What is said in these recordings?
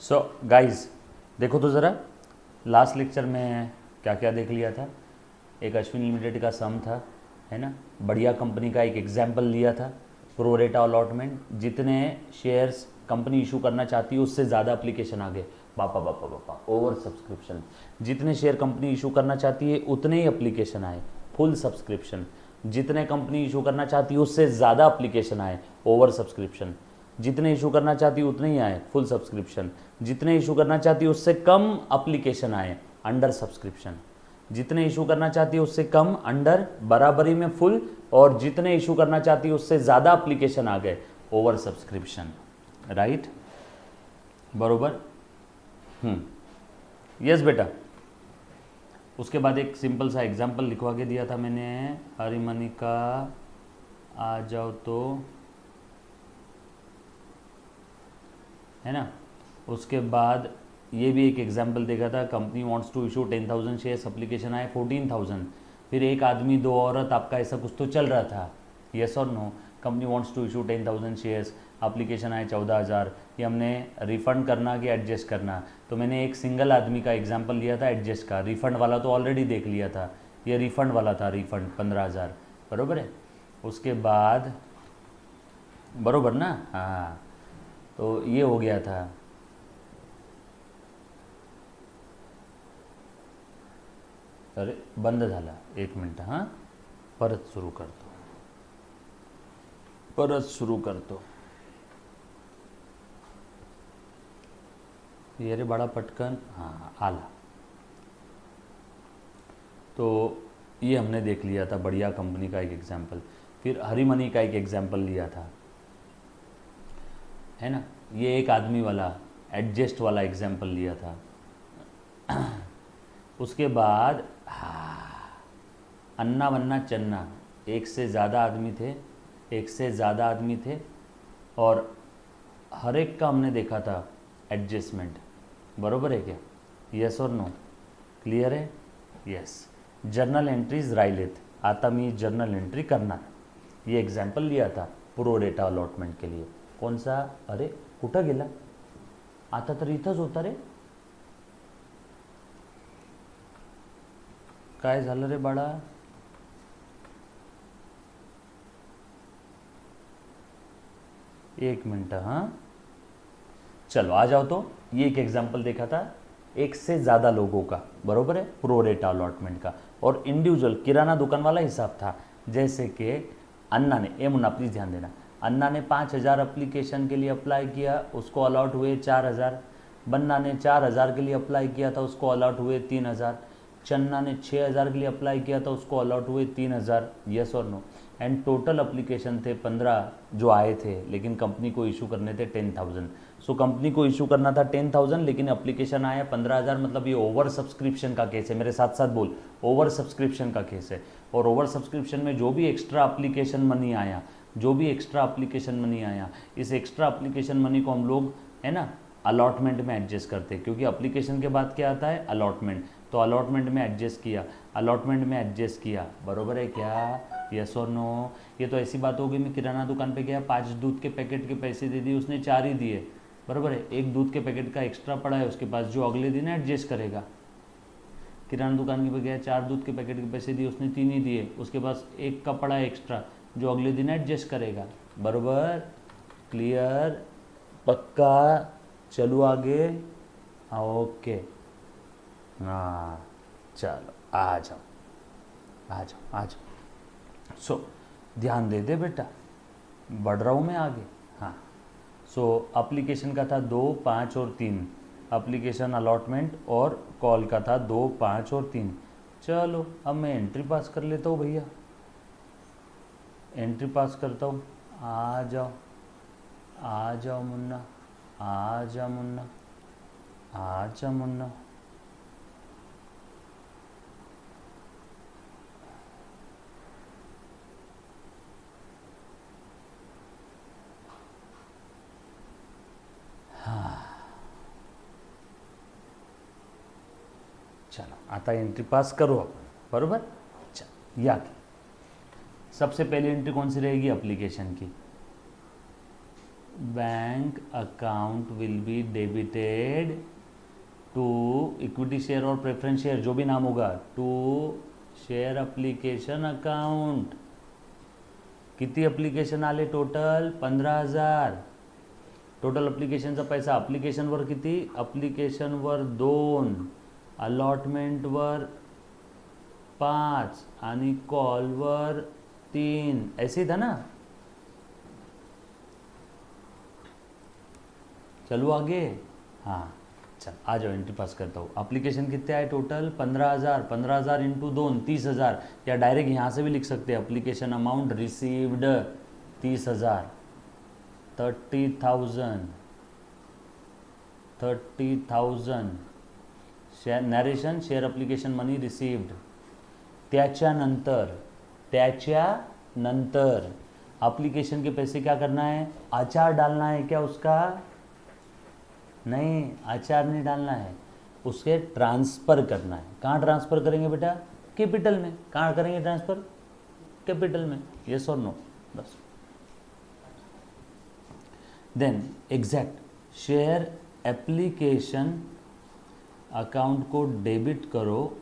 So guys, देखो तो ज़रा लास्ट लेक्चर में क्या क्या देख लिया था। एक अश्विन लिमिटेड का सम था, है ना। बढ़िया कंपनी का एक एग्जाम्पल लिया था, प्रो रेटा अलॉटमेंट। जितने शेयर्स कंपनी इशू करना चाहती है उससे ज़्यादा अप्लीकेशन आ गए। बापा बापा बापा, ओवर सब्सक्रिप्शन। जितने शेयर कंपनी इशू करना चाहती है उतने ही अप्लीकेशन आए, फुल सब्सक्रिप्शन। जितने कंपनी इशू करना चाहती है उससे ज़्यादा अप्लीकेशन आए, ओवर सब्सक्रिप्शन। जितने इशू करना चाहती है उतने ही आए, फुल सब्सक्रिप्शन। जितने इशू करना चाहती है उससे कम अप्लीकेशन आए, अंडर सब्सक्रिप्शन। जितने इशू करना चाहती है उससे कम, अंडर, बराबरी में फुल। और जितने इशू करना चाहती है उससे ज़्यादा अप्लीकेशन आ गए, ओवर सब्सक्रिप्शन। राइट, बरोबर। यस बेटा। उसके बाद एक सिंपल सा एग्जांपल लिखवा के दिया था मैंने, हरिमनी का। आ जाओ तो, है ना। उसके बाद ये भी एक एग्जांपल देखा था, company wants to issue 10,000 shares, application आए 14,000। फिर एक आदमी दो औरत, आपका ऐसा कुछ तो चल रहा था, यस और no. Company wants to issue 10,000 shares, application आए 14,000। ये हमने रिफ़ंड करना कि एडजस्ट करना। तो मैंने एक सिंगल आदमी का एग्जाम्पल लिया था एडजस्ट का। रिफ़ंड वाला तो ऑलरेडी देख लिया था, ये रिफ़ंड वाला था, रिफ़ंड 15,000, बरोबर है। उसके बाद बरोबर ना, हाँ। तो ये हो गया था। अरे बंद झाला, एक मिनट, हां परत सुरू करतो, परत सुरू करतो. ये रे बाळा पटकन, हाँ आला. तो ये हमने देख लिया था बढ़िया कंपनी का एक एग्जाम्पल। फिर हरीमनी का एक एग्जाम्पल लिया था, है ना। ये एक आदमी वाला एडजस्ट वाला एग्जाम्पल लिया था। उसके बाद अन्ना वन्ना चन्ना, एक से ज़्यादा आदमी थे, एक से ज़्यादा आदमी थे, और हर एक का हमने देखा था एडजस्टमेंट, बरोबर है क्या, यस और नो, क्लियर है, यस। जर्नल एंट्रीज राहिलेत, आता मी जर्नल एंट्री करणार, ये एग्जाम्पल लिया था प्रो डेटा अलॉटमेंट के लिए। कौन सा, अरे कुठं गेला, आता तर इथंच होता रे, काय झालं रे बाळा, एक मिनट, हाँ चलो आ जाओ। तो ये एक एग्जाम्पल देखा था एक से ज़्यादा लोगों का, बरोबर है, प्रो रेटा अलॉटमेंट का। और इंडिविजुअल किराना दुकान वाला हिसाब था, जैसे कि अन्ना ने, ए मुन्ना प्लीज़ ध्यान देना, अन्ना ने 5,000 अप्लीकेशन के लिए अप्लाई किया, उसको अलॉट हुए 4,000। बन्ना ने 4,000 के लिए अप्लाई किया था, उसको अलॉट हुए 3,000। चन्ना ने 6,000 के लिए अप्लाई किया था, उसको अलॉट हुए 3,000, यस और नो। एंड टोटल अप्लीकेशन थे 15 जो आए थे, लेकिन कंपनी को इशू करने थे 10,000। सो कंपनी को इशू करना था 10,000, लेकिन अप्लीकेशन आया 15,000, मतलब ये ओवर सब्सक्रिप्शन का केस है। मेरे साथ साथ बोल, ओवर सब्सक्रिप्शन का केस है। और ओवर सब्सक्रिप्शन में जो भी एक्स्ट्रा अप्लीकेशन मनी आया, जो भी एक्स्ट्रा अप्लीकेशन मनी आया, इस एक्स्ट्रा अप्लीकेशन मनी को हम लोग, है ना, अलॉटमेंट में एडजस्ट करते हैं, क्योंकि अप्लीकेशन के बाद क्या आता है, अलॉटमेंट। तो अलॉटमेंट में एडजस्ट किया, अलॉटमेंट में एडजस्ट किया, बरोबर है क्या, यस और नो। ये तो ऐसी बात होगी, मैं किराना दुकान पे गया, 5 दूध के पैकेट के पैसे दे दिए, उसने 4 ही दिए, बराबर है। एक दूध के पैकेट का एक्स्ट्रा पड़ा है उसके पास, जो अगले दिन एडजस्ट करेगा। किराना दुकान पे गया, 4 दूध के पैकेट के पैसे दिए, उसने 3 ही दिए, उसके पास एक का पड़ा है एक्स्ट्रा, जो अगले दिन एडजस्ट करेगा, बराबर, क्लियर, पक्का। चलो आगे, हाँ ओके, हाँ चलो आ जाओ, आ जाओ, आ जाओ। सो ध्यान दे दे बेटा, बढ़ रहा हूँ मैं आगे, हाँ। सो अप्लीकेशन का था 2, 5 और 3, अप्लीकेशन अलॉटमेंट और कॉल का था 2, 5 और 3। चलो अब मैं एंट्री पास कर लेता हूँ भैया, एंट्री पास करता हूँ। आ जाओ, आ जाओ मुन्ना, आ जा मुन्ना, आ जा मुन्ना। चलो आता एंट्री पास करो आपण, बरोबर। चल या की सबसे पहली एंट्री कौन सी रहेगी, अप्लीकेशन की। Bank account will be debited to equity share और प्रेफरेंस शेयर, जो भी नाम होगा, टू शेयर एप्लीकेशन अकाउंट. किती एप्लीकेशन आले टोटल? 15,000. टोटल एप्लीकेशनचा पैसा, एप्लीकेशनवर किती? एप्लीकेशनवर 2, अलॉटमेंटवर 5 आणि कॉलवर 3. ऐसे ही था ना? चलो आगे. हाँ चल आ जाओ, एंट्री पास करता हूँ. एप्लीकेशन कितने आए टोटल? 15,000. 15,000 इंटू 2 30,000. या डायरेक्ट यहाँ से भी लिख सकते हैं, application amount received 30,000. 30,000 share narration, share application money received. त्याच्यानंतर एप्लीकेशन के पैसे क्या करना है? आचार डालना है क्या उसका? नहीं, आचार नहीं डालना है, उसे ट्रांसफ़र करना है. कहाँ ट्रांसफ़र करेंगे बेटा? कैपिटल में. कहाँ करेंगे ट्रांसफ़र? कैपिटल में. यस और नो? बस. Then exact share application account को डेबिट करो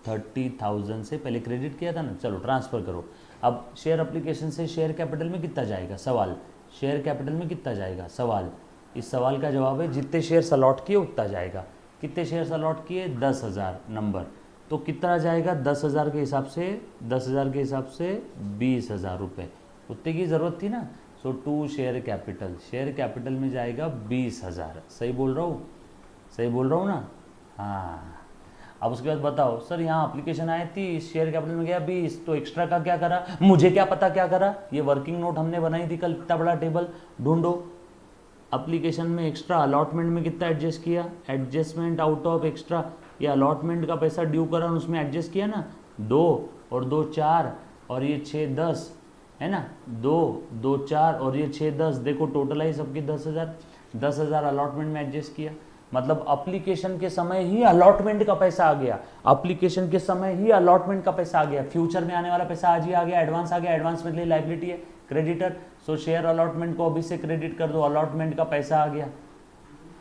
30,000 से. पहले क्रेडिट किया था ना, चलो ट्रांसफ़र करो. अब शेयर एप्लीकेशन से शेयर कैपिटल में कितना जाएगा? सवाल. शेयर कैपिटल में कितना जाएगा? सवाल. इस सवाल का जवाब है जितने शेयर्स अलॉट किए उतना जाएगा. कितने शेयर्स अलॉट किए? 10,000 नंबर. तो कितना जाएगा? 10,000 के हिसाब से 20,000 रुपये. उतने की ज़रूरत थी ना. सो टू शेयर कैपिटल में जाएगा 20,000. सही बोल रहा हूँ? सही बोल रहा हूँ ना? हाँ. अब उसके बाद बताओ सर यहाँ एप्लीकेशन आए 30, शेयर कैपिटल में गया 20, तो एक्स्ट्रा का क्या करा? मुझे क्या पता क्या करा. ये वर्किंग नोट हमने बनाई थी कल, इतना बड़ा टेबल. ढूंढो एप्लीकेशन में एक्स्ट्रा अलॉटमेंट में कितना एडजस्ट किया? Adjustment out of extra. ये अलॉटमेंट का पैसा ड्यू करा, उसमें एडजस्ट किया ना. 2 और 2 4 और ये 6 10 है ना. 2 2 4 और ये 6 10. देखो टोटल आई सबकी 10,000 अलॉटमेंट में एडजस्ट किया. मतलब एप्लीकेशन के समय ही अलॉटमेंट का पैसा आ गया. एप्लीकेशन के समय ही अलॉटमेंट का पैसा आ गया. फ्यूचर में आने वाला पैसा आज ही आ गया. एडवांस आ गया. एडवांस में के लिए लायबिलिटी है, क्रेडिटर. सो शेयर अलॉटमेंट को अभी से क्रेडिट कर दो. अलॉटमेंट का पैसा आ गया.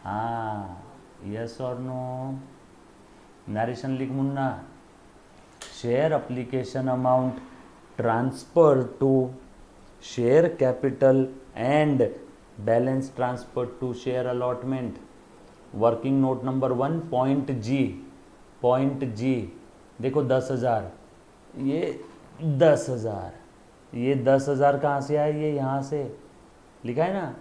हाँ, यस और नो? नरेशन लिख Munna. Share application amount transfer to share capital and balance transfer to share allotment. Working note number 1 point G. देखो 10,000, ये 10,000, ये 10,000 कहाँ से आए? ये यहाँ से लिखा है ना.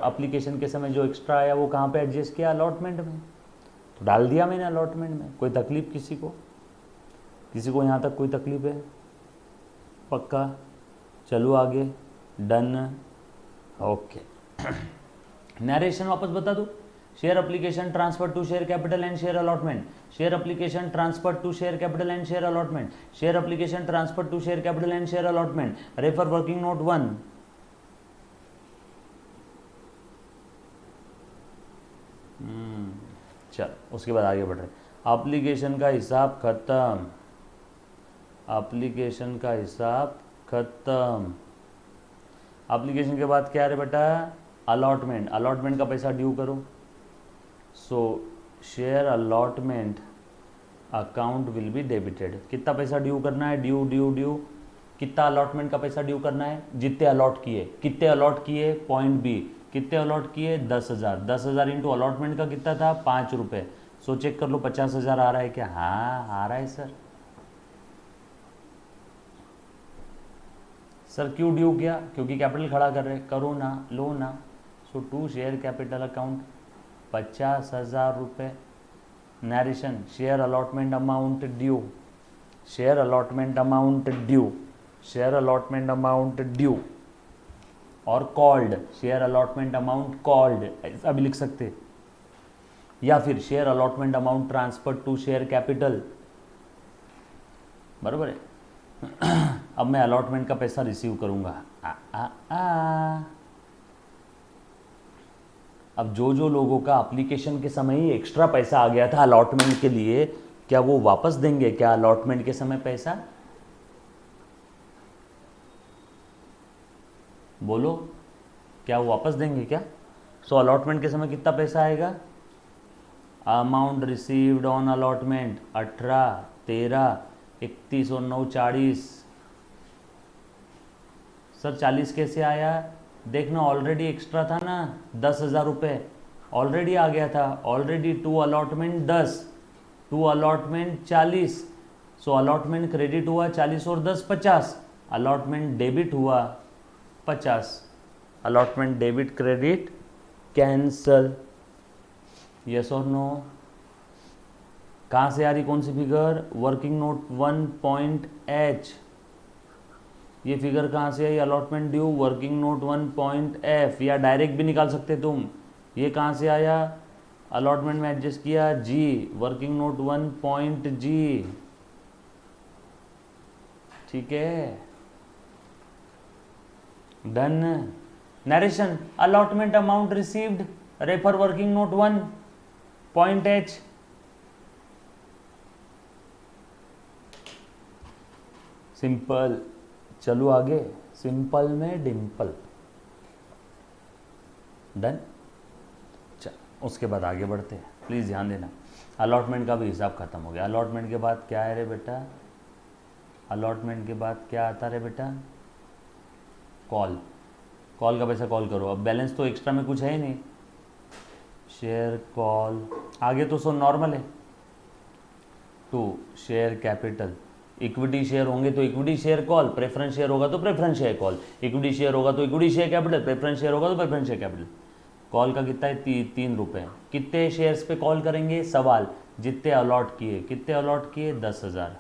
एप्लीकेशन के समय जो एक्स्ट्रा आया वो कहाँ पे एडजस्ट किया? अलॉटमेंट में. तो डाल दिया मैंने अलॉटमेंट में. कोई तकलीफ किसी को यहाँ तक कोई तकलीफ है? पक्का? चलो आगे. डन. ओके. नरेशन वापस बता दो. Share application transfer to share capital and share allotment. Share application transfer to share capital and share allotment. Share application transfer to share capital and share allotment. Refer working note 1. चल उसके बाद आगे बढ़ रहे. Application का हिसाब खत्म. Application का हिसाब खत्म. एप्लीकेशन के बाद क्या है बेटा? अलॉटमेंट. अलॉटमेंट का पैसा ड्यू करो. सो share allotment account will be debited. कितना पैसा ड्यू करना है? ड्यू. कितना अलॉटमेंट का पैसा ड्यू करना है? जितने अलॉट किए. कितने अलॉट किए? Point B. कितने अलॉट किए? 10,000. 10,000 इंटू अलॉटमेंट का कितना था? 5 रुपये. सो चेक कर लो 50,000 आ रहा है क्या? हाँ आ रहा है सर. सर क्यों ड्यू किया? क्योंकि कैपिटल खड़ा कर रहे. करो ना, लो ना. So to share capital account 50,000 रुपये. Narration share allotment amount due. Share allotment amount due. Share allotment amount due और called. Share allotment amount called, ऐसा भी लिख सकते. या फिर share allotment amount transfer to share capital. बराबर है. अब मैं अलॉटमेंट का पैसा रिसीव करूंगा. अब जो लोगों का एप्लीकेशन के समय ही एक्स्ट्रा पैसा आ गया था अलॉटमेंट के लिए, क्या वो वापस देंगे क्या अलॉटमेंट के समय पैसा? बोलो. क्या वो वापस देंगे क्या? सो अलॉटमेंट के समय कितना पैसा आएगा? अमाउंट रिसीव्ड ऑन अलॉटमेंट 18, 13, 31 और 9 40। सर 40 कैसे आया? देखना ऑलरेडी एक्स्ट्रा था ना 10,000 रुपये, ऑलरेडी आ गया था। Already to allotment 10, to allotment 40। So allotment credit हुआ 40 और 10 50, अलॉटमेंट डेबिट हुआ 50। Allotment debit credit cancel, yes और नो? कहाँ से आ रही कौन सी फिगर? Working note 1.H। ये फिगर कहाँ से आई? Allotment due working note 1.F, या डायरेक्ट भी निकाल सकते तुम। ये कहाँ से आया? अलॉटमेंट में एडजस्ट किया G, वर्किंग नोट 1.G। ठीक है, done. Narration, allotment amount received, refer working note 1.H। Simple. चलो आगे, सिंपल में डिम्पल। डन। चल उसके बाद आगे बढ़ते हैं, प्लीज़ ध्यान देना। अलॉटमेंट का भी हिसाब खत्म हो गया। अलॉटमेंट के बाद क्या है रे बेटा? अलॉटमेंट के बाद क्या आता रे बेटा? कॉल। कॉल का पैसा कॉल करो। अब बैलेंस तो एक्स्ट्रा में कुछ है ही नहीं। शेयर कॉल, आगे तो सो नॉर्मल है। To share capital, equity share होंगे तो equity share call, preference share होगा तो preference share call, equity share होगा तो equity share capital, preference share होगा तो प्रेफरेंस शेयर कैपिटल। कॉल का कितना है? 3 रुपये। कितने शेयर्स पे कॉल करेंगे? सवाल। जितने अलॉट किए, कितने अलॉट किए? 10,000।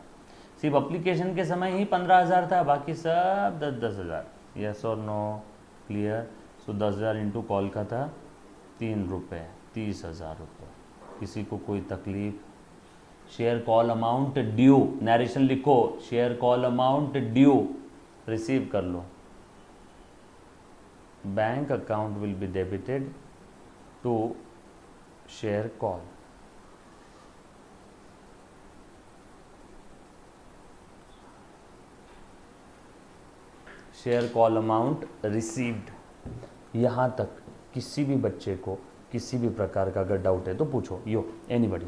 सिर्फ अप्लीकेशन के समय ही 15,000 था, बाकी सब 10,000। यस और नो? क्लियर? सो 10,000 इंटू कॉल का था 3 रुपये, 30,000 रुपये। किसी को कोई तकलीफ? Share call amount due, narration लिखो, share call amount due receive कर लो। Bank account will be debited to share call. Share call amount received. यहाँ तक किसी भी बच्चे को किसी भी प्रकार का अगर डाउट है तो पूछो, यो एनीबडी।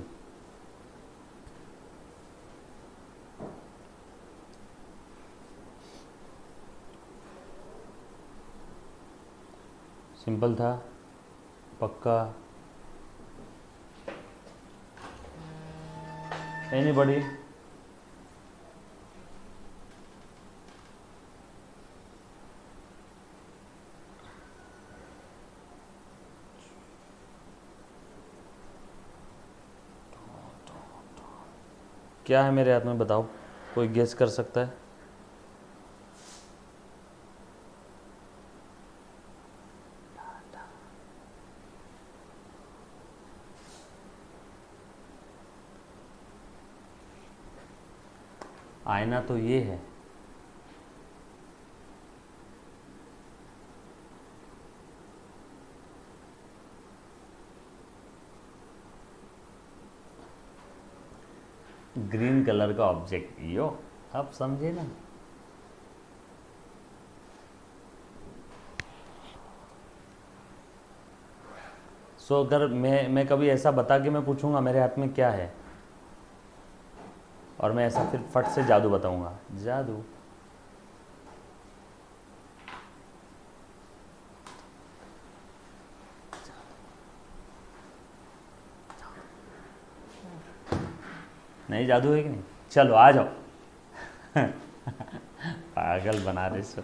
सिंपल था, पक्का? एनीबडी? क्या है मेरे हाथ में बताओ, कोई गेस कर सकता है? आईना तो ये है। ग्रीन कलर का ऑब्जेक्ट, यो आप समझे ना? सो अगर मैं कभी ऐसा बता के मैं पूछूंगा मेरे हाथ में क्या है, और मैं ऐसा फिर फट से जादू बताऊंगा, जादू। नहीं जादू है कि नहीं? चलो आ जाओ। पागल बना रहे सो।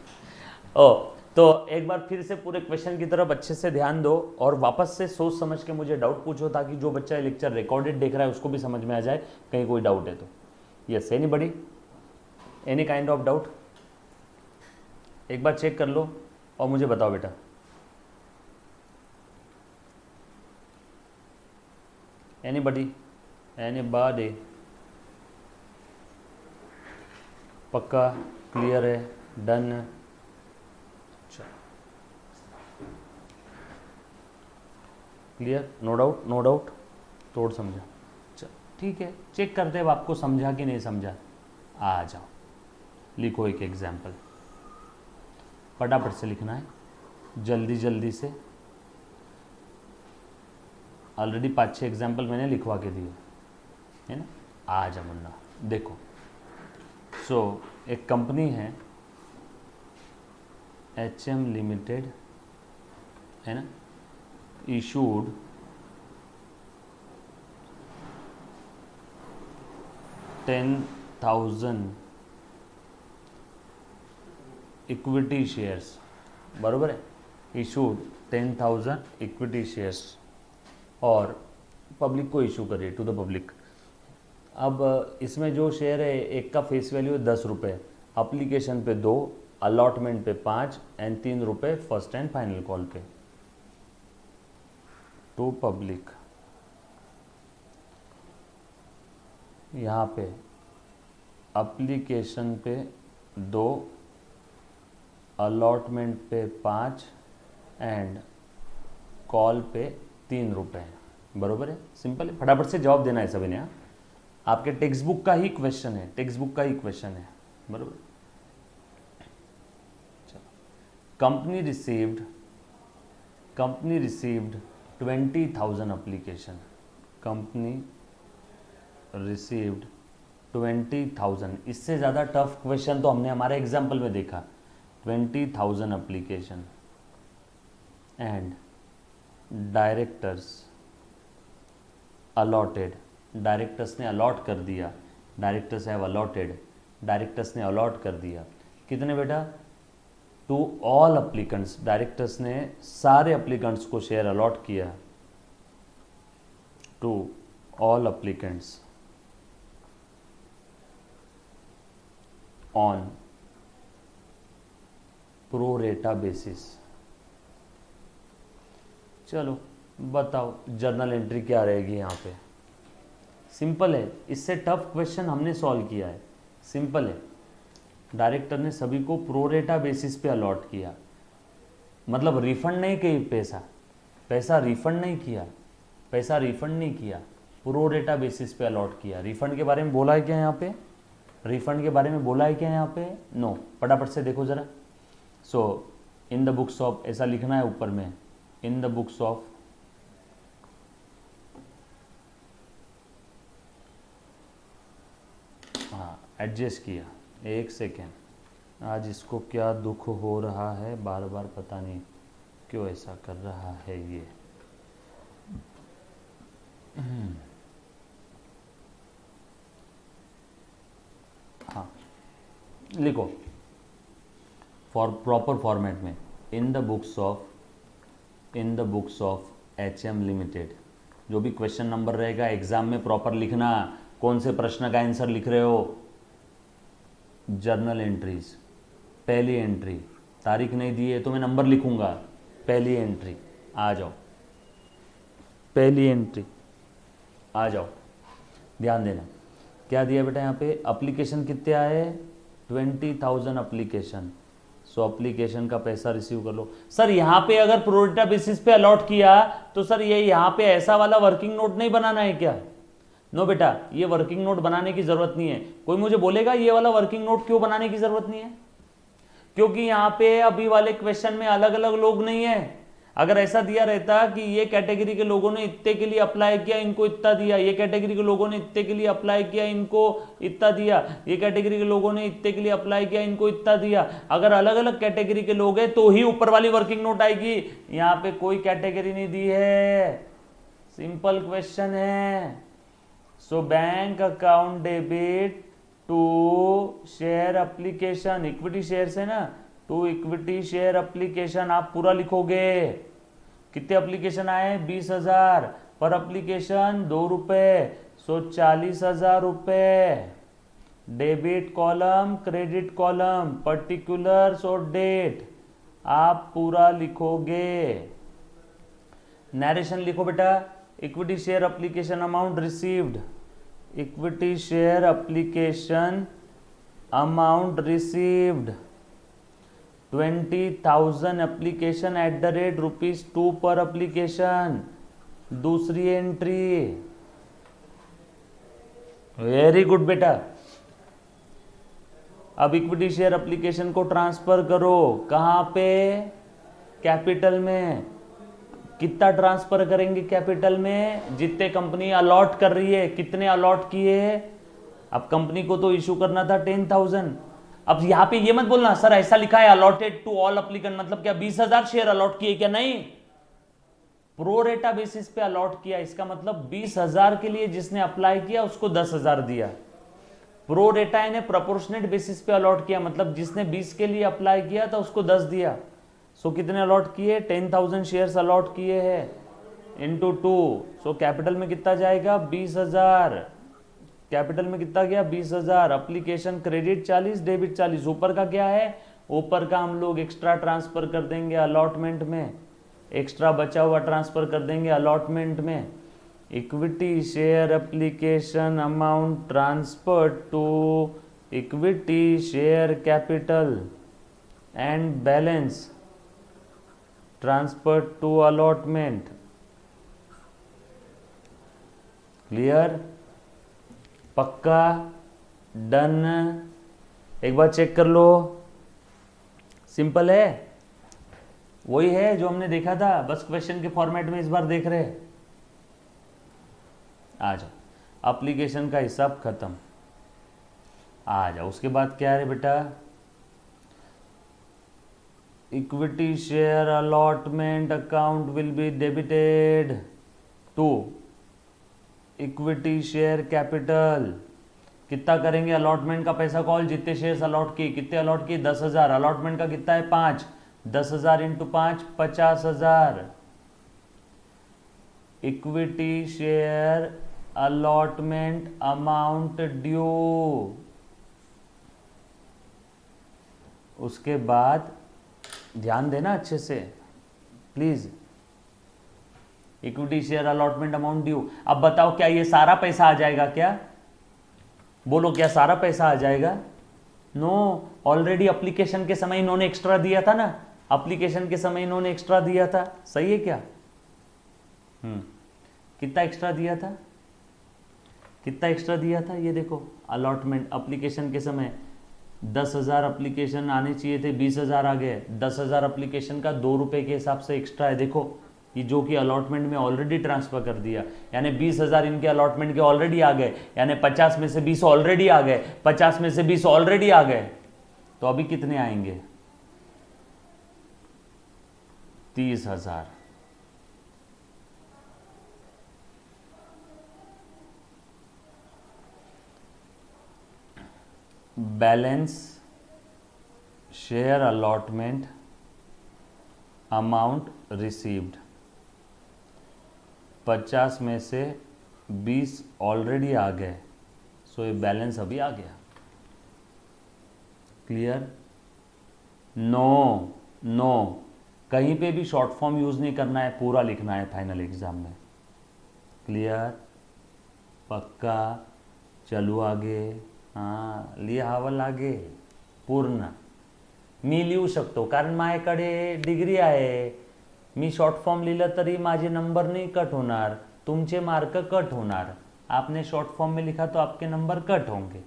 ओ तो एक बार फिर से पूरे क्वेश्चन की तरफ अच्छे से ध्यान दो और वापस से सोच समझ के मुझे डाउट पूछो, ताकि जो बच्चा लेक्चर रिकॉर्डेड देख रहा है उसको भी समझ में आ जाए कहीं कोई डाउट है तो। Yes, anybody? Any kind of doubt? एक बार चेक कर लो और मुझे बताओ बेटा। एनीबडी? एनीबडी? पक्का? क्लियर है? Done? Clear? No doubt? No doubt? तोड़ समझा? चल ठीक है, चेक करते हैं आपको समझा कि नहीं समझा। आ जाओ, लिखो एक एग्जाम्पल, फटाफट से लिखना है। जल्दी जल्दी से, ऑलरेडी 5-6 एग्जाम्पल मैंने लिखवा के दिए है ना। आ जा मुन्ना, देखो सो एक कंपनी है HM लिमिटेड है ना, इशूड 10,000 इक्विटी शेयर्स, बरोबर है, इशूड 10,000 इक्विटी शेयर्स और पब्लिक को इशू करिए टू द पब्लिक। अब इसमें जो शेयर है एक का फेस वैल्यू है 10 रुपये, अप्लीकेशन पे 2, अलॉटमेंट पे 5 एंड 3 रुपये फर्स्ट एंड फाइनल कॉल पे टू पब्लिक। यहाँ पे अप्लीकेशन पे 2, अलॉटमेंट पे 5 एंड कॉल पे 3 रुपये, बरोबर है। सिंपल है, फटाफट से जवाब देना है सभी ने। आपके टेक्स्ट बुक का ही क्वेश्चन है, टेक्स्ट बुक का ही क्वेश्चन है, बरोबर। Company received 20,000 application, company received 20,000। इससे ज़्यादा टफ क्वेश्चन तो हमने हमारे एग्जाम्पल में देखा। 20,000 application and directors allotted, directors ने अलॉट कर दिया, डायरेक्टर्स हैव अलॉटेड, डायरेक्टर्स ने अलॉट कर दिया कितने बेटा, टू ऑल अप्लीकेंट्स, डायरेक्टर्स ने सारे अप्लीकेंट्स को शेयर अलॉट किया, to all applicants on pro rata basis. चलो बताओ जर्नल एंट्री क्या रहेगी यहाँ पे। सिंपल है, इससे टफ क्वेश्चन हमने सॉल्व किया है, सिंपल है। डायरेक्टर ने सभी को प्रोरेटा बेसिस पे अलॉट किया, मतलब रिफंड नहीं किया, पैसा रिफंड नहीं किया, पैसा रिफंड नहीं किया, प्रोरेटा बेसिस पे अलॉट किया। रिफंड के बारे में बोला है क्या यहाँ पे, रिफंड के बारे में बोला है क्या यहाँ पे, नो। फटाफट से देखो जरा। सो इन द बुक्स ऑफ, ऐसा लिखना है ऊपर में, in the books of adjust किया। एक सेकेंड, आज इसको क्या दुख हो रहा है, बार बार पता नहीं क्यों ऐसा कर रहा है ये। हाँ लिखो फॉर प्रॉपर फॉर्मेट में, in the books of HM limited. जो भी क्वेश्चन नंबर रहेगा एग्जाम में प्रॉपर लिखना, कौन से प्रश्न का आंसर लिख रहे हो। जर्नल एंट्रीज, पहली एंट्री, तारीख नहीं दी है तो मैं नंबर लिखूंगा, पहली एंट्री आ जाओ, पहली एंट्री आ जाओ, ध्यान देना। क्या दिया बेटा यहाँ पे, एप्लीकेशन कितने आए, 20,000 एप्लीकेशन। सो एप्लीकेशन का पैसा रिसीव कर लो। सर यहाँ पे अगर प्रोरेटा बेसिस पे अलॉट किया तो सर ये यहाँ पे ऐसा वाला वर्किंग नोट नहीं बनाना है क्या। नो बेटा, ये वर्किंग नोट बनाने की जरूरत नहीं है। कोई मुझे बोलेगा ये वाला वर्किंग नोट क्यों बनाने की जरूरत नहीं है, क्योंकि यहाँ पे अभी वाले क्वेश्चन में अलग अलग लोग नहीं है। अगर ऐसा दिया रहता कि ये कैटेगरी के लोगों ने इतने के लिए अप्लाई किया, इनको इतना दिया, ये कैटेगरी के लोगों ने इतने के लिए अप्लाई किया, इनको इतना दिया, ये कैटेगरी के लोगों ने इतने के लिए अप्लाई किया, इनको इतना दिया, अगर अलग अलग कैटेगरी के लोग हैं तो ही ऊपर वाली वर्किंग नोट आएगी। यहाँ पे कोई कैटेगरी नहीं दी है, सिंपल क्वेश्चन है। So bank account debit to share application, equity share है ना, टू इक्विटी शेयर एप्लीकेशन आप पूरा लिखोगे। कितने एप्लीकेशन आए, 20,000 पर एप्लीकेशन 2 रुपये, सो 40,000 रुपये। Debit column, credit column, particulars और डेट आप पूरा लिखोगे। नरेशन लिखो बेटा, equity share application amount received, equity share application amount received 20,000 application at the rate ₹2 पर एप्लीकेशन। दूसरी एंट्री, वेरी गुड बेटा। अब इक्विटी शेयर एप्लीकेशन को ट्रांसफर करो, कहां पे, कैपिटल में। कितना ट्रांसफर करेंगे कैपिटल में? जितने कंपनी अलॉट कर रही है। कितने अलॉट किए हैं? अब कंपनी को तो इशू करना था 10,000। अब यहां पे ये मत बोलना सर ऐसा लिखा है अलॉटेड टू ऑल अप्लीकेंट, मतलब क्या 20,000 शेयर अलॉट किए क्या? नहीं, प्रोरेटा बेसिस पे अलॉट किया। इसका मतलब 20,000 के लिए जिसने अप्लाई किया उसको 10,000 दिया। प्रोरेटा ने प्रोपोर्शनेट बेसिस पे अलॉट किया, मतलब जिसने 20 के लिए अप्लाई किया था उसको 10 दिया। सो कितने अलॉट किए? 10,000 शेयर्स अलॉट किए हैं इंटू 2। सो कैपिटल में कितना जाएगा? 20,000। कैपिटल में कितना गया? 20,000। Application credit 40, debit 40। ऊपर का क्या है? ऊपर का हम लोग एक्स्ट्रा ट्रांसफर कर देंगे अलॉटमेंट में, एक्स्ट्रा बचा हुआ ट्रांसफर कर देंगे अलॉटमेंट में। Equity share application amount transfer to equity share capital and balance transfer to allotment. Clear? पक्का? डन? एक बार चेक कर लो। सिंपल है, वही है जो हमने देखा था, बस क्वेश्चन के फॉर्मेट में इस बार देख रहे। आ जाओ, एप्लीकेशन का हिसाब खत्म। आ जाओ, उसके बाद क्या है बेटा? Equity share allotment account will be debited to equity share capital. कितना करेंगे अलॉटमेंट का पैसा कॉल? जितने शेयर्स अलॉट किए। कितने अलॉट किए? 10,000। अलॉटमेंट का कितना है? 5। 10,000 into 5 50,000। Equity share allotment amount due. उसके बाद ध्यान देना अच्छे से please. Equity share allotment amount due. अब बताओ क्या ये सारा पैसा आ जाएगा क्या? बोलो, क्या सारा पैसा आ जाएगा? नो, ऑलरेडी एप्लीकेशन के समय इन्होंने एक्स्ट्रा दिया था ना। एप्लीकेशन के समय इन्होंने एक्स्ट्रा दिया था, सही है क्या? कितना एक्स्ट्रा दिया था? कितना एक्स्ट्रा दिया था? ये देखो, अलॉटमेंट एप्लीकेशन के समय 10,000 एप्लीकेशन आने चाहिए थे, 20,000 आ गए। 10,000 एप्लीकेशन का 2 रुपए के हिसाब से एक्स्ट्रा है। देखो ये जो कि अलॉटमेंट में ऑलरेडी ट्रांसफर कर दिया, यानी 20,000 इनके अलॉटमेंट के ऑलरेडी आ गए, यानी 50 में से 20 ऑलरेडी आ गए। 50 में से 20 ऑलरेडी आ गए, तो अभी कितने आएंगे? 30,000। Balance share allotment amount received. 50 में से 20 ऑलरेडी आ गए, सो ये बैलेंस अभी आ गया। क्लियर? नो, कहीं पे भी शॉर्ट फॉर्म यूज नहीं करना है, पूरा लिखना है फाइनल एग्जाम में। क्लियर? पक्का? चलो आगे। हां, लिहावं लागे पूर्ण। मी लिहू शकतो कारण माझ्याकडे डिग्री आहे। मी शॉर्ट फॉर्म लिहिलं तरी माझे नंबर नहीं कट होणार, तुमचे मार्क कट होणार। आपने शॉर्ट फॉर्म में लिखा तो आपके नंबर कट होंगे।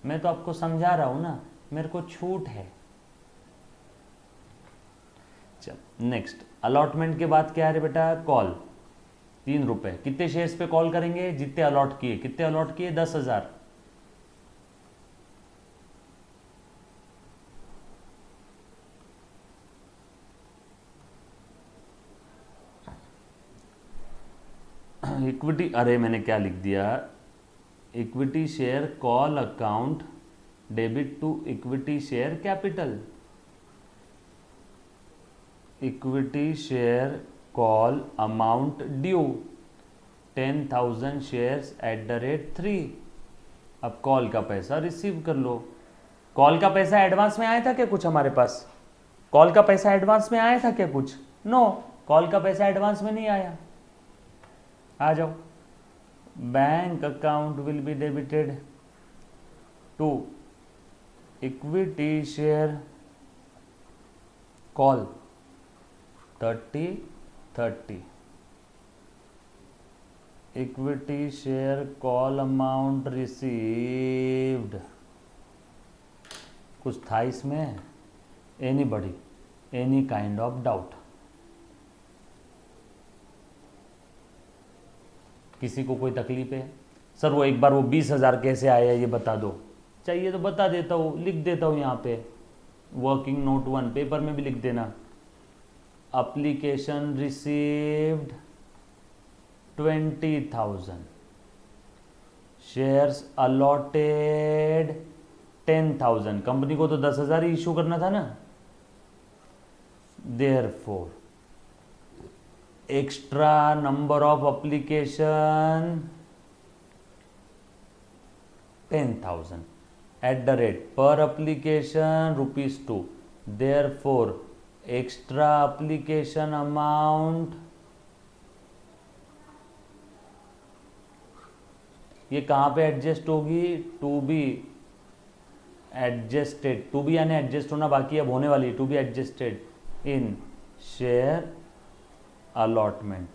मैं तो आपको समझा रहा हूं ना, मेरे को छूट है। चल नेक्स्ट, अलॉटमेंट के बाद क्या है बेटा? कॉल। 3 रुपए। कितने शेयर्स पे कॉल करेंगे? जितने अलॉट किए। कितने अलॉट किए? 10,000। इक्विटी, अरे मैंने क्या लिख दिया? Equity share call account debit to equity share capital. Equity share call amount due 10,000 shares @3। अब कॉल का पैसा रिसीव कर लो। कॉल का पैसा एडवांस में आया था क्या कुछ हमारे पास? कॉल का पैसा एडवांस में आया था क्या कुछ? नो, कॉल का पैसा एडवांस में नहीं आया। आ जाओ, bank account will be debited to equity share call 30/30। Equity share call amount received. कुछ था इसमें? Anybody, any kind of doubt? किसी को कोई तकलीफ है? सर वो एक बार वो 20,000 कैसे आया ये बता दो। चाहिए तो बता देता हूँ, लिख देता हूँ यहाँ पे, वर्किंग नोट 1 पेपर में भी लिख देना। Application received 20,000, shares allotted 10,000। Company को तो 10,000 ही इशू करना था ना। Therefore extra number of application 10,000 at the rate per application ₹2. Therefore extra application amount, ये कहाँ पे एडजस्ट होगी? To be adjusted, to be यानी एडजस्ट होना बाकी अब होने वाली, to be adjusted in share allotment.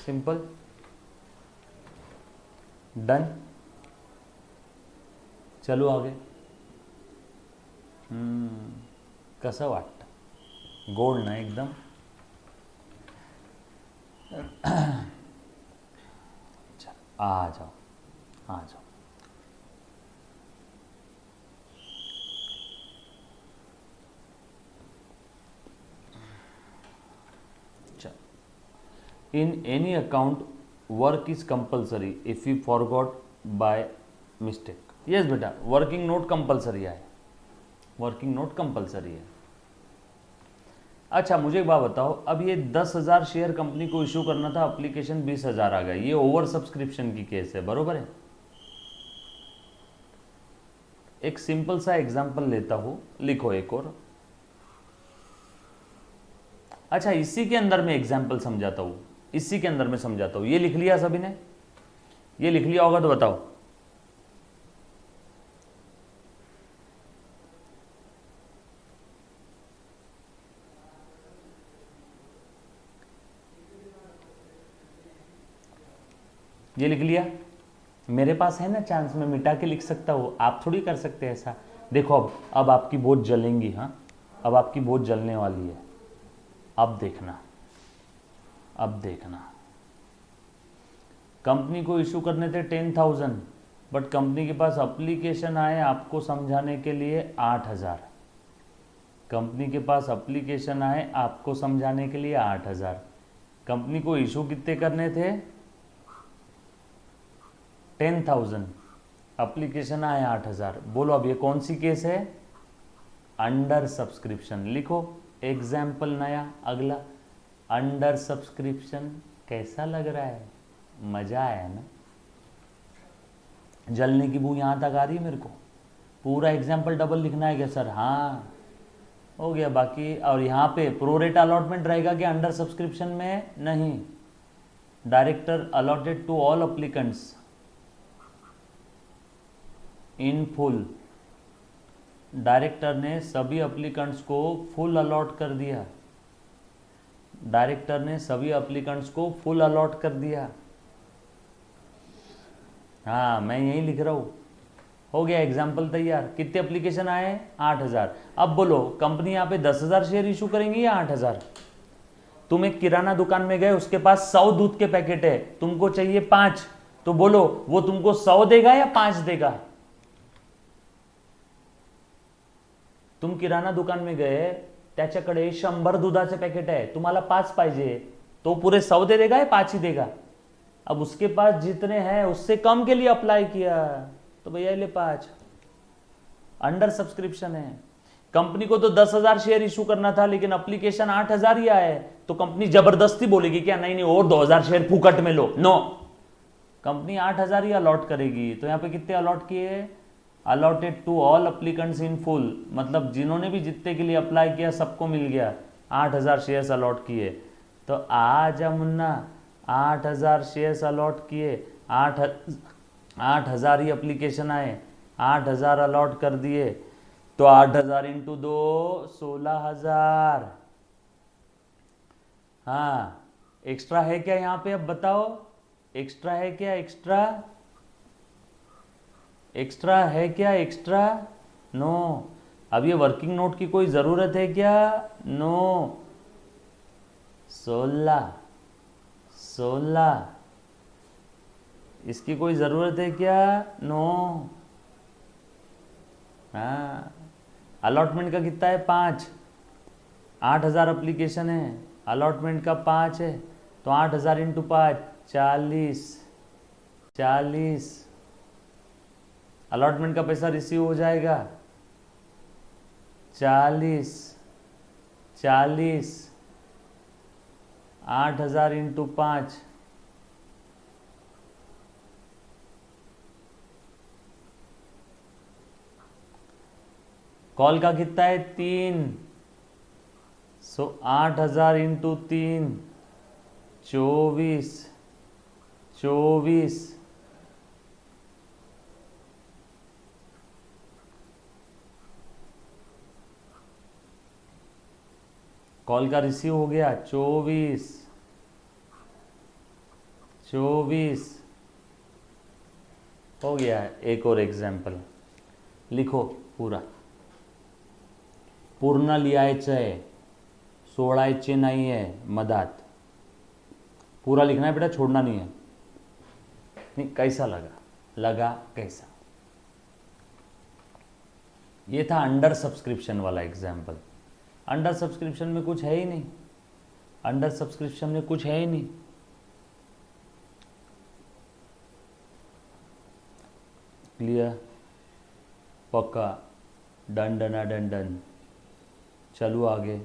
Simple, done. चलो आगे। कसं वाटतं? गोड ना एकदम? चल आ जाओ, आ जाओ। In any account, work is compulsory if you forgot by mistake. Yes बेटा, वर्किंग नोट कंपलसरी है, वर्किंग नोट कंपलसरी है। अच्छा मुझे एक बात बताओ, अब ये 10,000 शेयर कंपनी को इशू करना था, एप्लीकेशन 20,000 आ गए, ये ओवर सब्सक्रिप्शन की केस है, बरोबर है? एक सिंपल सा एग्जांपल लेता हूं, लिखो एक और। अच्छा इसी के अंदर मैं एग्जांपल समझाता हूं, इसी के अंदर मैं समझाता हूं। ये लिख लिया सभी ने? ये लिख लिया होगा तो बताओ। ये लिख लिया? मेरे पास है ना चांस, मैं मिटा के लिख सकता हूँ, आप थोड़ी कर सकते हैं ऐसा। देखो अब आपकी बहुत जलेंगी, हाँ अब आपकी बहुत जलने वाली है। अब देखना, अब देखना। कंपनी को इशू करने थे 10,000, बट कंपनी के पास एप्लीकेशन आए आपको समझाने के लिए 8,000। कंपनी के पास एप्लीकेशन आए आपको समझाने के लिए 8,000। कंपनी को इशू कितने करने थे? 10,000। एप्लीकेशन आए 8,000। बोलो अब ये कौन सी केस है? Under subscription. लिखो एग्जाम्पल नया अगला, अंडर सब्सक्रिप्शन। कैसा लग रहा है? मजा आया ना? जलने की बू यहाँ तक आ रही है मेरे को। पूरा एग्जाम्पल डबल लिखना है क्या सर? हाँ हो गया। बाकी और यहाँ पे प्रोरेट अलॉटमेंट रहेगा क्या अंडर सब्सक्रिप्शन में? नहीं। Director allotted to all applicants in full. Director ने सभी एप्लीकेंट्स को फुल अलॉट कर दिया। डायरेक्टर ने सभी एप्लीकेंट्स को फुल अलॉट कर दिया। हाँ मैं यही लिख रहा हूँ। हो गया एग्जाम्पल तैयार। कितने एप्लीकेशन आए? 8,000। अब बोलो कंपनी यहाँ पे 10,000 शेयर इशू करेंगी या 8,000? तुम एक किराना दुकान में गए, उसके पास 100 दूध के पैकेट है, तुमको चाहिए 5, तो बोलो वो तुमको 100 देगा या 5 देगा? तुम किराणा दुकान में गए, त्याच्याकडे 100 दुधाचे पॅकेट आहे, तुम्हाला 5 पाहिजे, तो पूरे 100 दे देगा या 5 ही देगा? अब उसके पास जितने हैं उससे कम के लिए अप्लाई किया, तो भैया ले 5। अंडर सब्सक्रिप्शन है। कंपनी को तो 10,000 शेयर इशू करना था, लेकिन एप्लीकेशन 8,000 ही आए, तो कंपनी जबरदस्ती बोलेगी क्या नहीं नहीं और 2,000 शेयर फुकट में लो? नो, कंपनी 8,000 ही अलॉट करेगी। तो यहाँ पे कितने अलॉट किए? Allotted to all applicants in full, मतलब जिन्होंने भी जितने के लिए अप्लाई किया सबको मिल गया। 8,000 शेयर्स अलॉट किए। तो आजा मुन्ना, 8,000 शेयर्स अलॉट किए, 8,000 ही एप्लीकेशन आए, 8,000 अलॉट कर दिए, तो 8,000 इंटू 2 16,000। हाँ एक्स्ट्रा है क्या यहाँ पे? अब बताओ एक्स्ट्रा है क्या? एक्स्ट्रा है क्या? Extra no. अब ये वर्किंग नोट की कोई ज़रूरत है क्या? नो। 16 16। इसकी कोई ज़रूरत है क्या? नो। हाँ, अलॉटमेंट का कितना है? 5। 8,000 एप्लीकेशन है, अलॉटमेंट का 5 है, तो 8,000 इंटू 5 40। 40 अलॉटमेंट का पैसा रिसीव हो जाएगा। 40 40 8,000 इंटू 5 कॉल का कितना है? 3। सो 8,000 इंटू 3 24। 24 कॉल का रिसीव हो गया। 24 24 हो गया है। एक और एग्जाम्पल लिखो पूरा। पूर्ण लिहायचंय, सोडायचे नहीं है मधात। पूरा लिखना है बेटा, छोड़ना नहीं है। नहीं, कैसा लगा कैसा? ये था अंडर सब्सक्रिप्शन वाला एग्जाम्पल। अंडर सब्सक्रिप्शन में कुछ है ही नहीं। अंडर सब्सक्रिप्शन में कुछ है ही नहीं। क्लियर? पक्का? Done done done done. चलो आगे।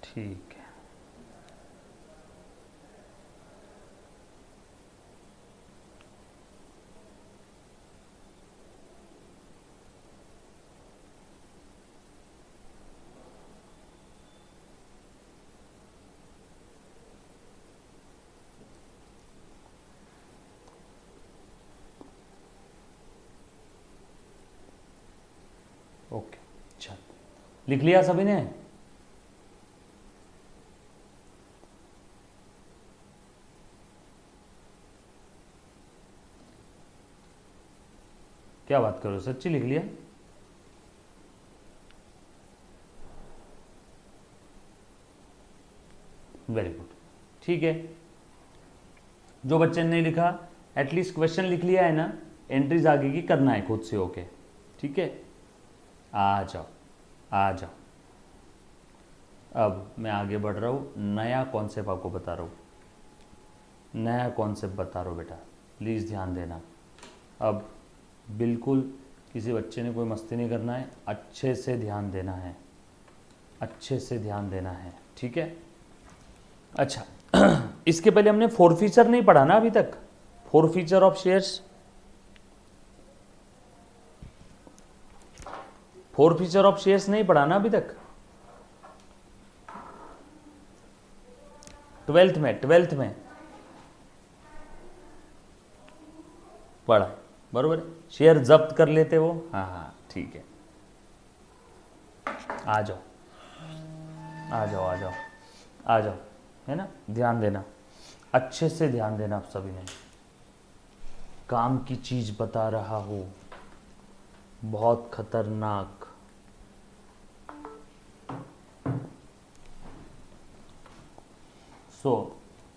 ठीक है। ओके, चल लिख लिया सभी ने? क्या बात करो, सच्ची लिख लिया? Very good. ठीक है, जो बच्चे ने नहीं लिखा एटलीस्ट क्वेश्चन लिख लिया है ना, एंट्रीज आगे की करना है खुद से होके। ठीक है, आ जाओ आ जाओ। अब मैं आगे बढ़ रहा हूँ, नया कॉन्सेप्ट आपको बता रहा हूँ। नया कॉन्सेप्ट बता रहा हूँ बेटा, प्लीज़ ध्यान देना। अब बिल्कुल किसी बच्चे ने कोई मस्ती नहीं करना है, अच्छे से ध्यान देना है, अच्छे से ध्यान देना है। ठीक है? अच्छा, इसके पहले हमने फोर फीचर नहीं पढ़ा ना अभी तक। Four feature of shares, four feature of shares नहीं पढ़ा ना अभी तक। 12th में पढ़ा, बरोबर? शेयर जब्त कर लेते वो। हाँ हाँ ठीक है। आ जाओ आ जाओ आ जाओ आ जाओ, है ना? ध्यान देना, अच्छे से ध्यान देना आप सभी ने। काम की चीज बता रहा हूँ, बहुत खतरनाक।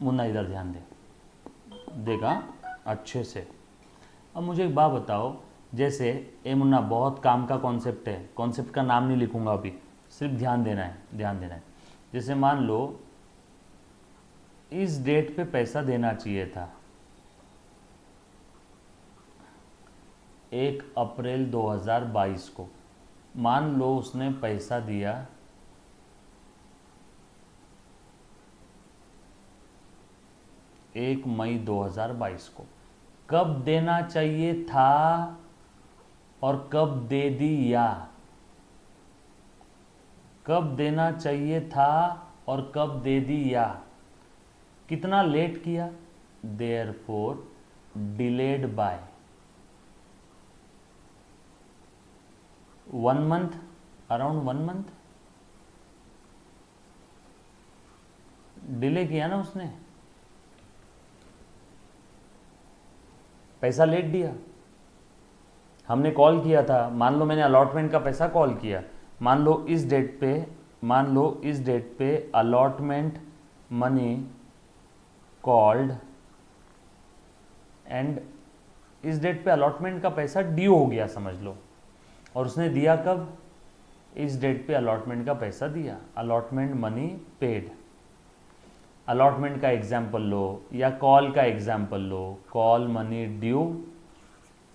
मुन्ना इधर ध्यान दे, देगा अच्छे से। अब मुझे एक बात बताओ, जैसे ए मुन्ना बहुत काम का कॉन्सेप्ट है, कॉन्सेप्ट का नाम नहीं लिखूंगा अभी, सिर्फ ध्यान देना है, ध्यान देना है। जैसे मान लो इस डेट पे पैसा देना चाहिए था, 1 अप्रैल 2022 को। मान लो उसने पैसा दिया 1 मई 2022 को। कब देना चाहिए था और कब दे दिया? कब देना चाहिए था और कब दे दिया? कितना लेट किया? Therefore delayed by 1 month, around 1 month delay किया ना उसने, पैसा लेट दिया। हमने कॉल किया था, मान लो मैंने अलॉटमेंट का पैसा कॉल किया, मान लो इस डेट पे अलॉटमेंट मनी कॉल्ड, एंड इस डेट पे अलॉटमेंट का पैसा ड्यू हो गया समझ लो, और उसने दिया कब, इस डेट पे अलॉटमेंट का पैसा दिया, अलॉटमेंट मनी पेड। अलॉटमेंट का एग्जाम्पल लो या कॉल का एग्जाम्पल लो, कॉल मनी ड्यू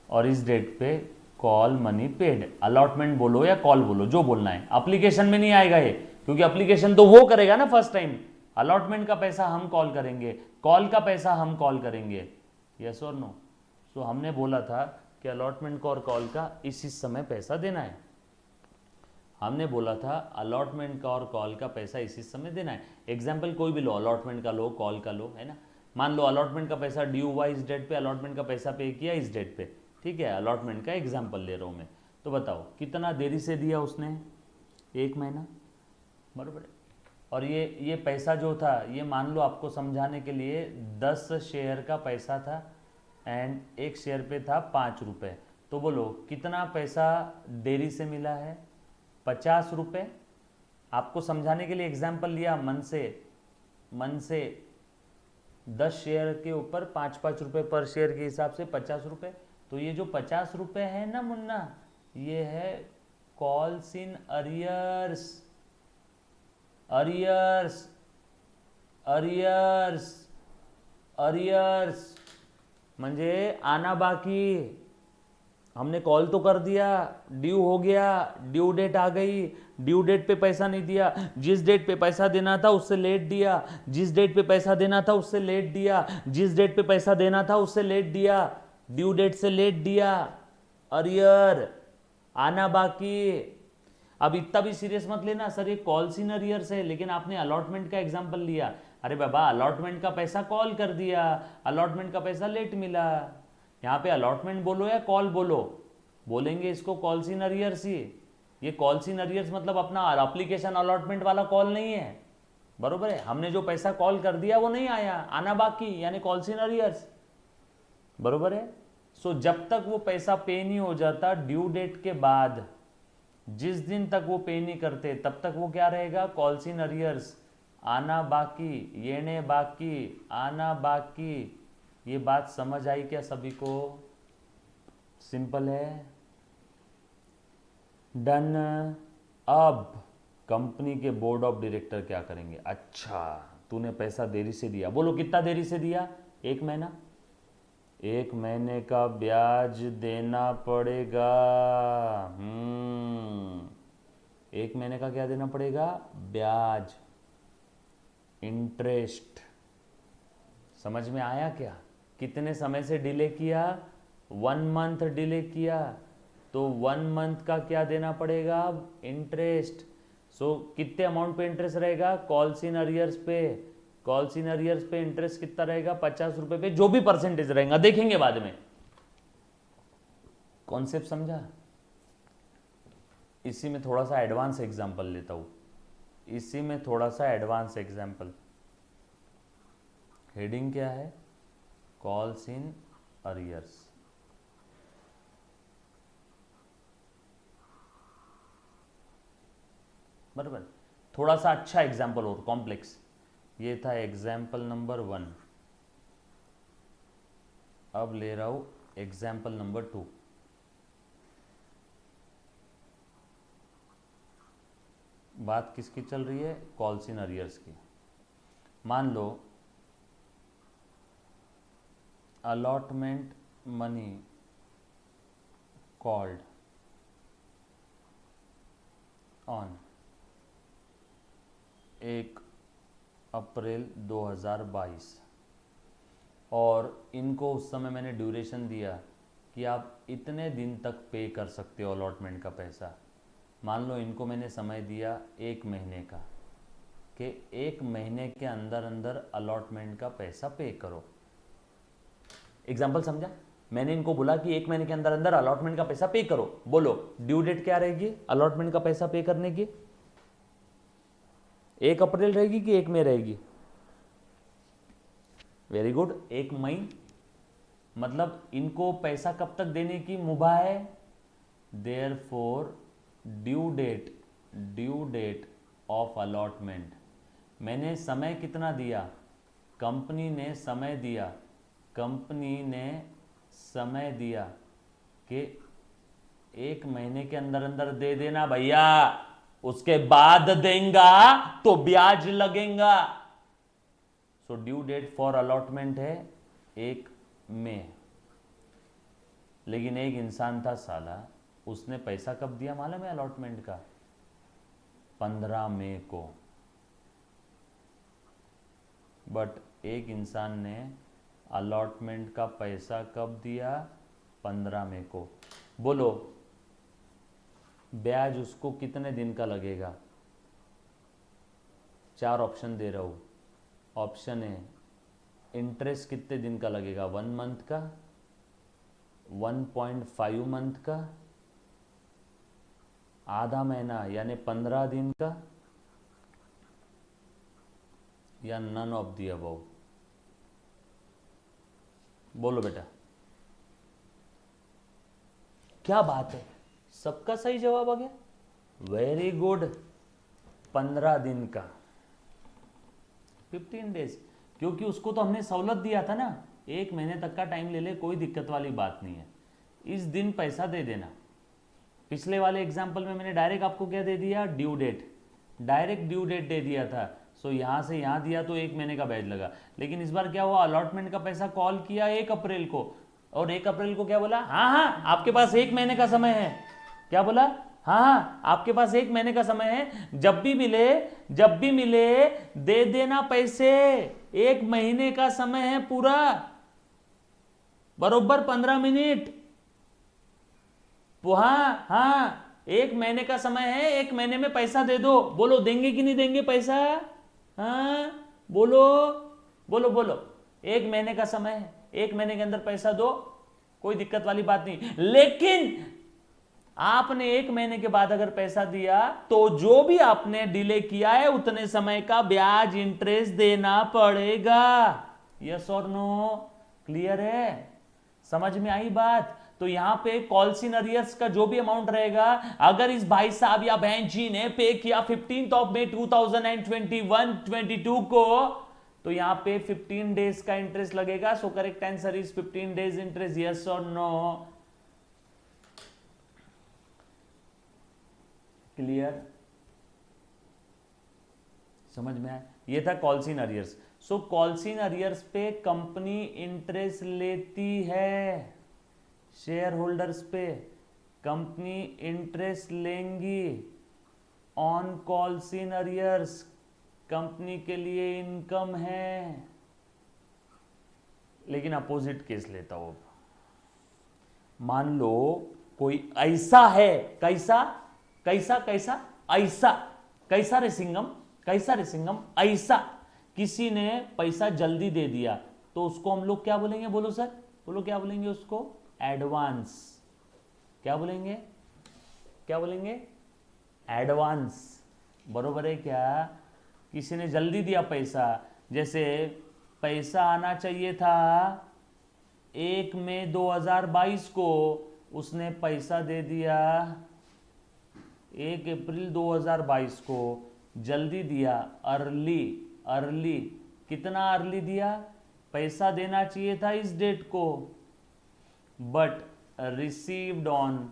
और इस डेट पे कॉल मनी पेड। अलॉटमेंट बोलो या कॉल बोलो, जो बोलना है, एप्लीकेशन में नहीं आएगा ये, क्योंकि एप्लीकेशन तो वो करेगा ना फर्स्ट टाइम। अलॉटमेंट का पैसा हम कॉल करेंगे, कॉल का पैसा हम कॉल करेंगे, यस और नो। सो हमने बोला था कि अलॉटमेंट का और कॉल का इस समय पैसा देना है, हमने बोला था अलॉटमेंट का और कॉल का पैसा इसी समय देना है। एग्जाम्पल कोई भी लो, अलॉटमेंट का लो, कॉल का लो, है ना। मान लो अलॉटमेंट का पैसा ड्यू हुआ इस डेट पे, अलॉटमेंट का पैसा पे किया इस डेट पे, ठीक है। अलॉटमेंट का एग्जाम्पल ले रहा हूँ मैं, तो बताओ कितना देरी से दिया उसने, 1 महीना, बराबर है। और ये पैसा जो था, ये मान लो आपको समझाने के लिए 10 शेयर का पैसा था एंड एक शेयर पे था 5 रुपये, तो बोलो कितना पैसा देरी से मिला है, 50 रुपये। आपको समझाने के लिए एग्जाम्पल लिया मन से 10 शेयर के ऊपर 5-5 रुपये पर शेयर के हिसाब से 50 रुपये। तो ये जो 50 रुपये है ना मुन्ना, ये है calls in arrears, arrears, arrears, arrears म्हणजे आना बाकी। हमने कॉल तो कर दिया, ड्यू हो गया, ड्यू डेट आ गई, ड्यू डेट पे पैसा नहीं दिया, जिस डेट पे पैसा देना था उससे लेट दिया, जिस डेट पे पैसा देना था उससे लेट दिया, जिस डेट पे पैसा देना था उससे लेट दिया, ड्यू डेट से लेट दिया, अरियर, आना बाकी। अब इतना भी सीरियस मत लेना सर ये कॉल्स इन अरियर्स है, लेकिन आपने अलॉटमेंट का एग्जाम्पल लिया। अरे बाबा अलॉटमेंट का पैसा कॉल कर दिया, अलॉटमेंट का पैसा लेट मिला। यहाँ पे अलॉटमेंट बोलो या कॉल बोलो, बोलेंगे इसको कॉल्स इन अरियर्स ही। ये कॉल्स इन अरियर्स मतलब अपना एप्लीकेशन अलॉटमेंट वाला कॉल नहीं है, बरोबर है। हमने जो पैसा कॉल कर दिया वो नहीं आया, आना बाकी, यानी कॉल्स इन अरियर्स, बरोबर है। सो जब तक वो पैसा पे नहीं हो जाता ड्यू डेट के बाद, जिस दिन तक वो पे नहीं करते तब तक वो क्या रहेगा, कॉल्स इन अरियर्स, आना बाकी, येने बाकी, आना बाकी। ये बात समझ आई क्या सभी को? सिंपल है, डन। अब कंपनी के बोर्ड ऑफ डायरेक्टर क्या करेंगे, अच्छा तूने पैसा देरी से दिया, बोलो कितना देरी से दिया, 1 महीना, 1 महीने का ब्याज देना पड़ेगा। 1 महीने का क्या देना पड़ेगा, ब्याज, इंटरेस्ट। समझ में आया क्या? कितने समय से डिले किया, 1 मंथ डिले किया, तो 1 मंथ का क्या देना पड़ेगा, इंटरेस्ट। सो कितने अमाउंट पे इंटरेस्ट रहेगा, कॉल्स इन अरियर्स पे, कॉल्स इन अरियर्स पे इंटरेस्ट कितना रहेगा, 50 रुपए पे, जो भी परसेंटेज रहेगा देखेंगे बाद में। कॉन्सेप्ट समझा? इसी में थोड़ा सा एडवांस एग्जांपल लेता हूं, इसी में थोड़ा सा एडवांस एग्जांपल। हेडिंग क्या है, कॉल्स इन अरियर्स। बराबर, थोड़ा सा अच्छा एग्जाम्पल और कॉम्प्लेक्स। ये था एग्जाम्पल नंबर 1, अब ले रहा हूं एग्जाम्पल नंबर 2। बात किसकी चल रही है, कॉल्स इन अरियर्स की। मान लो अलॉटमेंट मनी कॉल्ड ऑन 1 अप्रैल 2022 और इनको उस समय मैंने ड्यूरेशन दिया कि आप इतने दिन तक पे कर सकते हो अलॉटमेंट का पैसा। मान लो इनको मैंने समय दिया 1 महीने का, कि 1 महीने के अंदर अंदर अलॉटमेंट का पैसा पे करो। एग्जाम्पल समझा? मैंने इनको बोला कि 1 महीने के अंदर अंदर अलॉटमेंट का पैसा पे करो। बोलो ड्यू डेट क्या रहेगी अलॉटमेंट का पैसा पे करने की, 1 अप्रैल रहेगी कि 1 मई रहेगी? वेरी गुड, 1 मई। मतलब इनको पैसा कब तक देने की मुभा है, therefore due date of allotment, मैंने समय कितना दिया, कंपनी ने समय दिया, कंपनी ने समय दिया कि 1 महीने के अंदर अंदर दे देना भैया, उसके बाद देंगा तो ब्याज लगेगा। So due date for allotment है 1 मई, लेकिन एक इंसान था साला, उसने पैसा कब दिया मालूम है अलॉटमेंट का? 15 मई को। बट एक इंसान ने अलॉटमेंट का पैसा कब दिया? 15 मई को। बोलो ब्याज उसको कितने दिन का लगेगा? 4 ऑप्शन दे रहा हूँ। ऑप्शन ए, इंटरेस्ट कितने दिन का लगेगा? 1 मंथ का, 1.5 मंथ का, आधा महीना यानी 15 दिन का, या नन ऑफ दी अबव। बोलो बेटा, क्या बात है, सबका सही जवाब आ गया, वेरी गुड। 15 दिन का, 15 डेज, क्योंकि उसको तो हमने सहूलत दिया था ना, 1 महीने तक का टाइम ले ले, कोई दिक्कत वाली बात नहीं है, इस दिन पैसा दे देना। पिछले वाले एग्जाम्पल में मैंने डायरेक्ट आपको क्या दे दिया? Due date, direct due date दे दिया था। सो यहाँ से यहाँ दिया तो 1 महीने का ब्याज लगा। लेकिन इस बार क्या हुआ, अलॉटमेंट का पैसा कॉल किया 1 अप्रैल को, और 1 अप्रैल को क्या बोला? हाँ हाँ आपके पास 1 महीने का समय है। क्या बोला? हाँ हाँ आपके पास 1 महीने का समय है, जब भी मिले दे देना पैसे। 1 महीने का समय है पूरा, बरोबर 15 मिनट। हाँ हाँ 1 महीने का समय है, 1 महीने में पैसा दे दो। बोलो देंगे कि नहीं देंगे पैसा? हाँ बोलो बोलो बोलो। 1 महीने का समय है, 1 महीने के अंदर पैसा दो, कोई दिक्कत वाली बात नहीं। लेकिन आपने 1 महीने के बाद अगर पैसा दिया तो जो भी आपने डिले किया है उतने समय का ब्याज इंटरेस्ट देना पड़ेगा। यस और नो? क्लियर है? समझ में आई बात? तो यहां पे कॉल्स इन अरियर्स का जो भी अमाउंट रहेगा, अगर इस भाई साहब या बहन जी ने पे किया 15 मई 2021-22 को, तो यहां पे 15 डेज का इंटरेस्ट लगेगा। So correct answer is 15 days interest. Yes और नो? क्लियर? समझ में आया? ये था calls in arrears. So calls in arrears पे कंपनी इंटरेस्ट लेती है, शेयर होल्डर्स पे कंपनी इंटरेस्ट लेंगी on calls in arrears, company के लिए इनकम है। लेकिन अपोजिट केस लेता हूं, मान लो कोई ऐसा है, कैसा कैसा कैसा ऐसा, कैसा रे सिंगम, कैसा रे सिंगम, ऐसा किसी ने पैसा जल्दी दे दिया, तो उसको हम लोग क्या बोलेंगे? बोलो सर, बोलो क्या बोलेंगे उसको? एडवांस। क्या बोलेंगे? क्या बोलेंगे? एडवांस। बरोबर है क्या? किसी ने जल्दी दिया पैसा, जैसे पैसा आना चाहिए था 1 मई 2022 को, उसने पैसा दे दिया 1 अप्रैल 2022 को, जल्दी दिया, अर्ली। कितना अर्ली दिया? पैसा देना चाहिए था इस डेट को, बट रिसीव्ड ऑन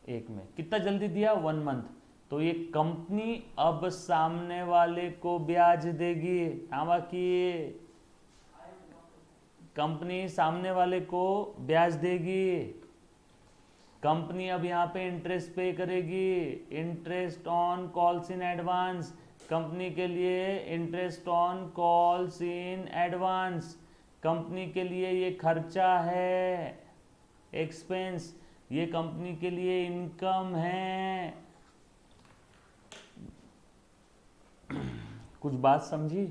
1 में। कितना जल्दी दिया? 1 मंथ। तो ये कंपनी अब सामने वाले को ब्याज देगी। हाँ बाकी कंपनी सामने वाले को ब्याज देगी, कंपनी अब यहाँ पे इंटरेस्ट पे करेगी, interest on calls in advance, company के लिए interest on calls in advance, company के लिए ये खर्चा है, एक्सपेंस, ये कंपनी के लिए इनकम है। कुछ बात समझी?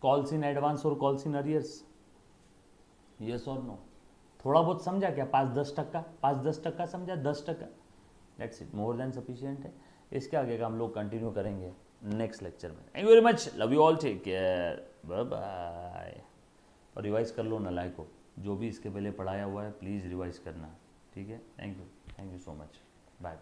कॉल्स इन एडवांस और कॉल्स इन अरियर्स, यस और नो? थोड़ा बहुत समझा क्या? 5-10% 5-10% समझा? 10%, that's it, more than sufficient है। इसके आगे का हम लोग कंटिन्यू करेंगे नेक्स्ट लेक्चर में। Thank you very much, love you all, take care, bye bye. और रिवाइज कर लो नलायक को। जो भी इसके पहले पढ़ाया हुआ है प्लीज़ रिवाइज करना, ठीक है। Thank you so much, bye.